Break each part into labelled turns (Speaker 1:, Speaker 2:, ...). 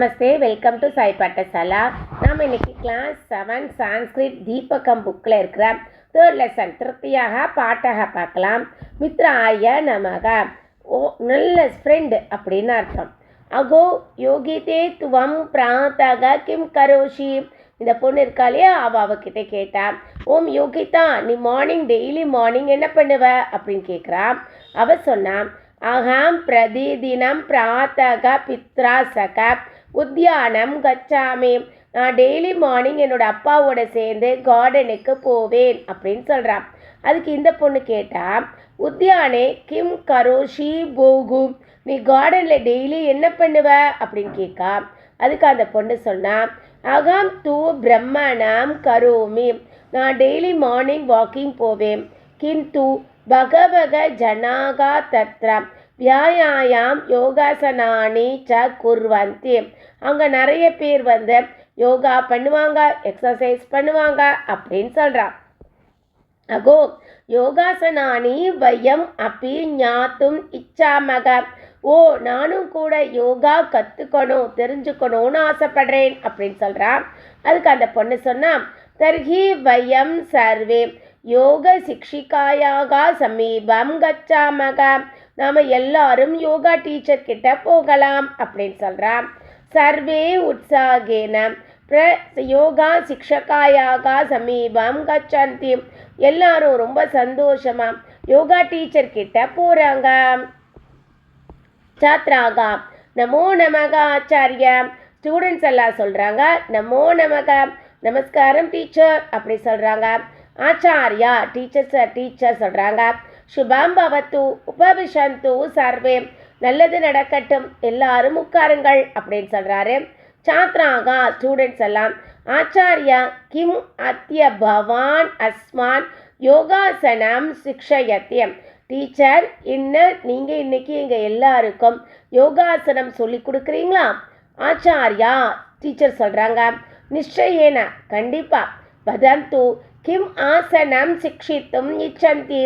Speaker 1: Namaste, welcome to Sai Patashala. நாம் இன்னைக்கு class 7 Sanskrit தீபகம் புக்கில் இருக்கிற 3rd லெசன் திருப்தியாக பாட்டக பார்க்கலாம். மித்ராய நமக. நல்ல ஃப்ரெண்டு அப்படின்னு அர்த்தம். அகோ யோகிதே துவம் பிராத்தக கிம் கரோஷி. இந்த பொண்ணு இருக்காலையா, அவகிட்ட கேட்டா, ஓம் யோகிதா, நீ டெய்லி மார்னிங் என்ன பண்ணுவ அப்படின்னு கேட்குறா. அவ சொன்னான், அகம் பிரதிதினம் பிராத்தக பித்ராசக உத்தியானம் கச்சாமி. நான் டெய்லி மார்னிங் என்னோட அப்பாவோட சேர்ந்து கார்டனுக்கு போவேன் அப்படின்னு சொல்கிறான். அதுக்கு இந்த பொண்ணு கேட்டா, உத்தியானே கிம் கரோஷி போகு, நீ கார்டனில் டெய்லி என்ன பண்ணுவ அப்படின்னு கேட்கா. அதுக்கு அந்த பொண்ணு சொன்னா, அகம் தூ பிரம்மணம் கரோமி, நான் டெய்லி மார்னிங் வாக்கிங் போவேன். கிந்து பகவக ஜனாகா தத்ர வியாயாம் யோகாசனானி ச குர்வந்தி. அங்கே நிறைய பேர் யோகா பண்ணுவாங்க, எக்ஸசைஸ் பண்ணுவாங்க அப்படின்னு சொல்கிறான். அகோ யோகாசனானி வயம் அப்பி ஞாத்தும் இச்சாமக. ஓ, நானும் கூட யோகா கற்றுக்கணும், தெரிஞ்சுக்கணும்னு ஆசைப்படுறேன் அப்படின்னு சொல்கிறான். அதுக்கு அந்த பொண்ணு சொன்னா, தர்ஹி வயம் சர்வே யோக சிக்ஷிகாயாக சமீபம் கச்சாமக. நாம் எல்லாரும் யோகா டீச்சர் கிட்ட போகலாம் அப்படின்னு சொல்கிறான். சர்வே உற்சாகேன யோகா சிக்ஷகாயாக சமீபம் கச்சந்தி. எல்லாரும் ரொம்ப சந்தோஷமா யோகா டீச்சர் கிட்ட போகிறாங்க. சாத்ராகா நமோ நமக ஆச்சாரிய. ஸ்டூடெண்ட்ஸ் எல்லாம் சொல்கிறாங்க, நமோ நமக, நமஸ்காரம் டீச்சர் அப்படி சொல்கிறாங்க. ஆச்சாரியா டீச்சர் சொல்கிறாங்க. சுபம் பவத்து உபவிஷந்து சர்வே, நல்லது நடக்கட்டும், எல்லாரும் உட்காருங்கள் அப்படின்னு சொல்கிறாரு. சாத்ராகா ஸ்டூடெண்ட்ஸ் எல்லாம், ஆச்சாரியா கிம் அத்ய பவான் அஸ்மான் யோகாசனம் சிக்ஷயத்தியம். டீச்சர், நீங்கள் இன்னைக்கு எங்கள் எல்லாருக்கும் யோகாசனம் சொல்லி கொடுக்குறீங்களா? ஆச்சாரியா டீச்சர் சொல்கிறாங்க, நிச்சயேன கண்டிப்பாக. வதந்து கிம் ஆசனம் சிக்ஷித்தும் இச்சந்தி,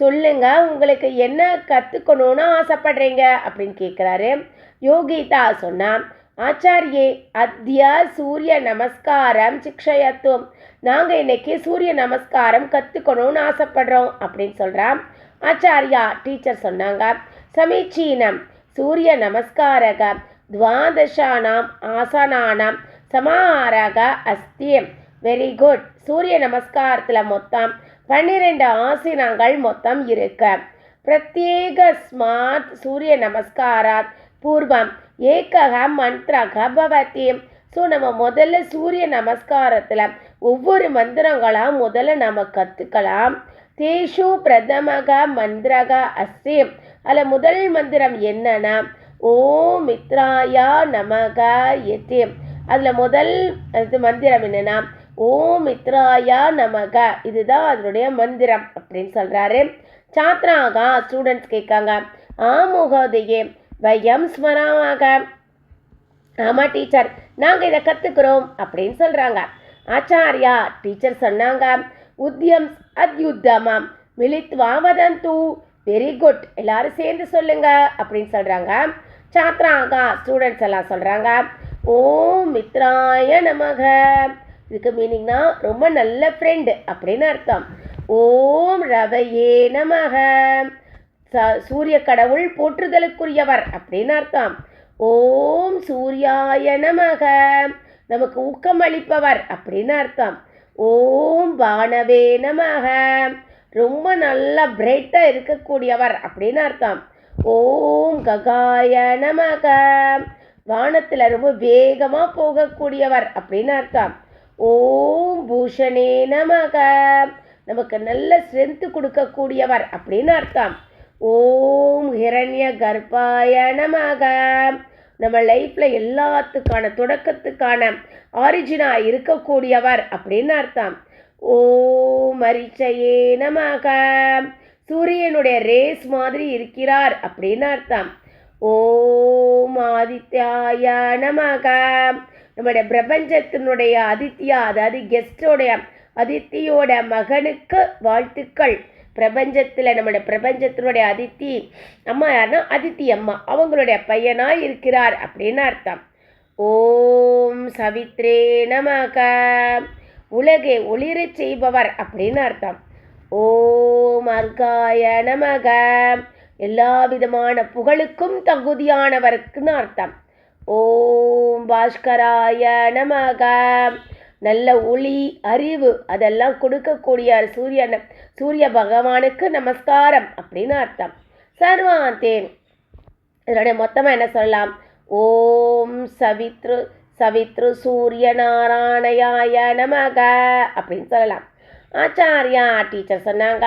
Speaker 1: சொல்லுங்க, உங்களுக்கு என்ன கற்றுக்கணும்னு ஆசைப்படுறீங்க அப்படின்னு கேட்குறாரு. யோகிதா சொன்னா, ஆச்சாரியே அத்யா சூரிய நமஸ்காரம் சிக்ஷயத்துவம், நாங்கள் இன்னைக்கு சூரிய நமஸ்காரம் கற்றுக்கணும்னு ஆசைப்படுறோம் அப்படின்னு சொல்கிறான். ஆச்சாரியா டீச்சர் சொன்னாங்க, சமீச்சீனம் சூரிய நமஸ்காரக துவாதசானாம் ஆசனானாம் சமாரக அஸ்தியம். Very good. சூரிய நமஸ்காரத்தில் மொத்தம் 12 ஆசனங்கள் மொத்தம் இருக்கு. பிரத்யேக ஸ்மார்ட் சூரிய நமஸ்காராத் பூர்வம் ஏகக மந்திரக பவதி. ஸோ நம்ம முதல்ல சூரிய நமஸ்காரத்தில் ஒவ்வொரு மந்திரங்களாக முதல்ல நம்ம கற்றுக்கலாம். தேஷு பிரதமக மந்திரக அஸ்தி. அதில் முதல் மந்திரம் என்னன்னா ஓம் மித்ராயா நமக யதி. அதில் முதல் மந்திரம் என்னன்னா ஓம் மித்ராயா நமக, இதுதான் அதனுடைய மந்திரம் அப்படின்னு சொல்கிறாரு. சாத்ராகா ஸ்டூடெண்ட்ஸ் கேட்காங்க, ஆமுகோதையே வயம் ஸ்மராமாக. ஆமாம் டீச்சர், நாங்கள் இதை கற்றுக்குறோம் அப்படின்னு சொல்கிறாங்க. ஆச்சாரியா டீச்சர் சொன்னாங்க, உத்யம் அத்யுத்தமாம் மிலித்வா வதந்து. வெரி குட், எல்லாரும் சேர்ந்து சொல்லுங்க அப்படின்னு சொல்கிறாங்க. சாத்ராகா ஸ்டூடெண்ட்ஸ் எல்லாம் சொல்கிறாங்க, ஓம் மித்ராய நமக. இதுக்கு மீனிங்னா ரொம்ப நல்ல ஃப்ரெண்டு அப்படின்னு அர்த்தம். ஓம் ரவையே நமக, சூரிய கடவுள் போற்றுதலுக்குரியவர் அப்படின்னு அர்த்தம். ஓம் சூர்யாய நமக, நமக்கு ஊக்கம் அளிப்பவர் அப்படின்னு அர்த்தம். ஓம் பானவே நமக, ரொம்ப நல்லா பிரைட்டாக இருக்கக்கூடியவர் அப்படின்னு அர்த்தம். ஓம் ககாய நமக, வானத்தில் ரொம்ப வேகமாக போகக்கூடியவர் அப்படின்னு அர்த்தம். ஓம் பூஷணே நமக, நமக்கு நல்ல ஸ்ட்ரென்த்து கொடுக்கக்கூடியவர் அப்படின்னு அர்த்தம். ஓம் ஹிரண்ய கர்ப்பாய நமக, நம்ம லைஃப்பில் எல்லாத்துக்கான தொடக்கத்துக்கான ஆரிஜினாக இருக்கக்கூடியவர் அப்படின்னு அர்த்தம். ஓம் மரிச்சையே நமக, சூரியனுடைய ரேஸ் மாதிரி இருக்கிறார் அப்படின்னு அர்த்தம். ஓம் ஆதித்யாய நமக, நம்முடைய பிரபஞ்சத்தினுடைய அதித்யா, அதாவது கெஸ்டோடைய அதித்தியோட மகனுக்கு வாழ்த்துக்கள். பிரபஞ்சத்தில் நம்முடைய பிரபஞ்சத்தினுடைய அதித்தி அம்மா யாருன்னா அதித்தி அம்மா, அவங்களுடைய பையனாக இருக்கிறார் அப்படின்னு அர்த்தம். ஓம் சவித்ரே நமக. உலகை ஒளிரச் செய்பவர் அப்படின்னு அர்த்தம். ஓம் அர்காய நமக. எல்லா விதமான புகழுக்கும் தகுதியானவருக்குன்னு அர்த்தம். ஓம் பாஸ்கராய நமக. நல்ல ஒளி, அறிவு அதெல்லாம் கொடுக்கக்கூடிய சூரிய பகவானுக்கு நமஸ்காரம் அப்படின்னு அர்த்தம். சர்வாந்தேன் இதனுடைய மொத்தமாக என்ன சொல்லலாம்? ஓம் சவித்ரு சூரிய நாராயணாய நமக அப்படின்னு சொல்லலாம். ஆச்சாரியா டீச்சர் சொன்னாங்க,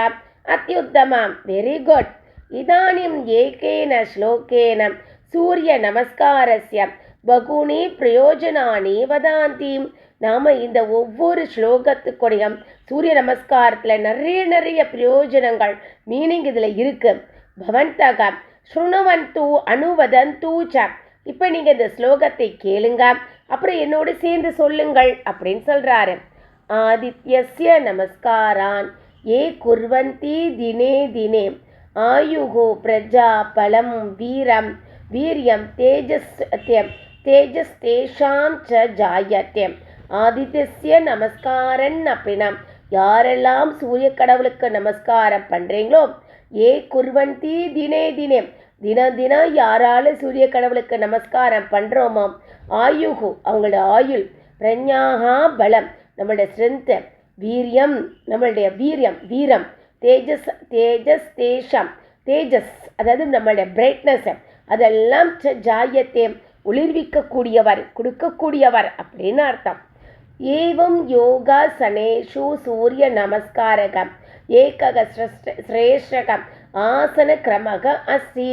Speaker 1: அத்யுத்தமம், வெரி குட். இதானிம் ஏகேன ஸ்லோகேன சூரிய நமஸ்காரஸ்ய பகுனி பிரயோஜனானி வதாந்தி. நாம் இந்த ஒவ்வொரு ஸ்லோகத்துக்குடையும் சூரிய நமஸ்காரத்தில் நிறைய பிரயோஜனங்கள் மீனிங் இதில் இருக்கு. பவந்தக ஸ்ருணுவந்து அனுவதந்து ச. இப்போ நீங்கள் இந்த ஸ்லோகத்தை கேளுங்க, அப்புறம் என்னோடு சேர்ந்து சொல்லுங்கள் அப்படின்னு சொல்கிறாரு. ஆதித்யஸ்ய நமஸ்காரான் ஏ குர்வந்தி தினே தினே ஆயுகு பிரஜா பலம் வீரியம் தேஜஸ் தேஷாம் ச ஜாயத்தே. ஆதித்யஸ்ய நமஸ்காரன் அப்படின்னா யாரெல்லாம் சூரிய கடவுளுக்கு நமஸ்காரம் பண்ணுறீங்களோ, ஏ குர்வந்தி தினே தினே தினம் யாரால சூரிய கடவுளுக்கு நமஸ்காரம் பண்ணுறோமோ, ஆயுகு அவங்களோட ஆயுள், பிரஞாகா பலம் நம்மளுடைய ஸ்ட்ரென்த்து, வீரியம் நம்மளுடைய வீரம், தேஜஸ் தேஜஸ் அதாவது நம்மளுடைய பிரைட்னஸ் அதெல்லாம் ஜாயத்தே ஒளிர்விக்கக்கூடியவர், கொடுக்கக்கூடியவர் அப்படின்னு அர்த்தம். ஏவம் யோகாசனேஷு சூரிய நமஸ்காரகம் ஏகக சிரேஷ்டகம் ஆசன கிரமக அஸ்தி.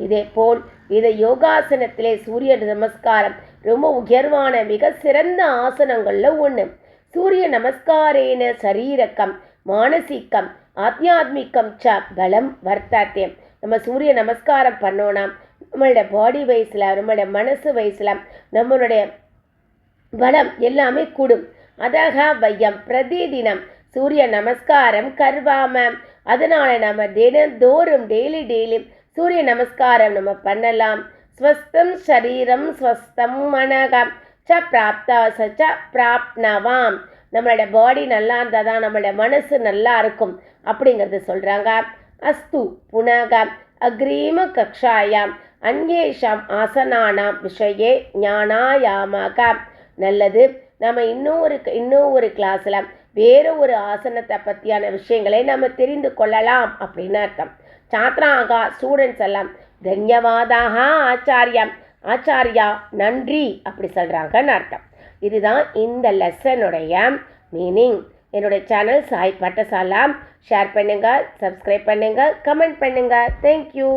Speaker 1: இதே போல் இதை யோகாசனத்திலே சூரிய நமஸ்காரம் ரொம்ப உயர்வான மிக சிறந்த ஆசனங்களில் ஒன்று. சூரிய நமஸ்காரேன சரீரக்கம் மானசிக்கம் ஆத்தியாத்மிக்கம் ச பலம் வர்த்ததே. நம்ம சூரிய நமஸ்காரம் பண்ணோன்னா நம்மளுடைய பாடி வைஸில், நம்மளுடைய மனசு வைஸில் நம்மளுடைய பலம் எல்லாமே கூடும். அதக வையம் பிரதிதினம் சூரிய நமஸ்காரம் கர்வாம. அதனால் நம்ம தினந்தோறும் டெய்லி சூரிய நமஸ்காரம் நம்ம பண்ணலாம். ஸ்வஸ்தம் சரீரம் ஸ்வஸ்தம் மனகம் ச பிராப்தா ச பிராப்னவாம். நம்மளோட பாடி நல்லா இருந்தால் தான் நம்மளோட மனசு நல்லா இருக்கும் அப்படிங்கிறது சொல்கிறாங்க. அஸ்து புனக அக்ரீம கக்ஷாயாம் அன்யேஷாம் ஆசனானாம் விஷயே ஞானாயாமக. நல்லது, நம்ம இன்னும் ஒரு கிளாஸில் வேறு ஒரு ஆசனத்தை பற்றியான விஷயங்களை நம்ம தெரிந்து கொள்ளலாம் அப்படின்னு அர்த்தம். சாத்ராகா ஸ்டூடெண்ட்ஸ் எல்லாம் தன்யவாதாக ஆச்சாரியா நன்றி அப்படி சொல்கிறாங்கன்னு அர்த்தம். இதுதான் இந்த லெசனுடைய மீனிங். என்னுடைய சேனல் சாய் பாட்டசாலா ஷேர் பண்ணுங்கள், சப்ஸ்கிரைப் பண்ணுங்கள், கமெண்ட் பண்ணுங்கள். தேங்க்யூ.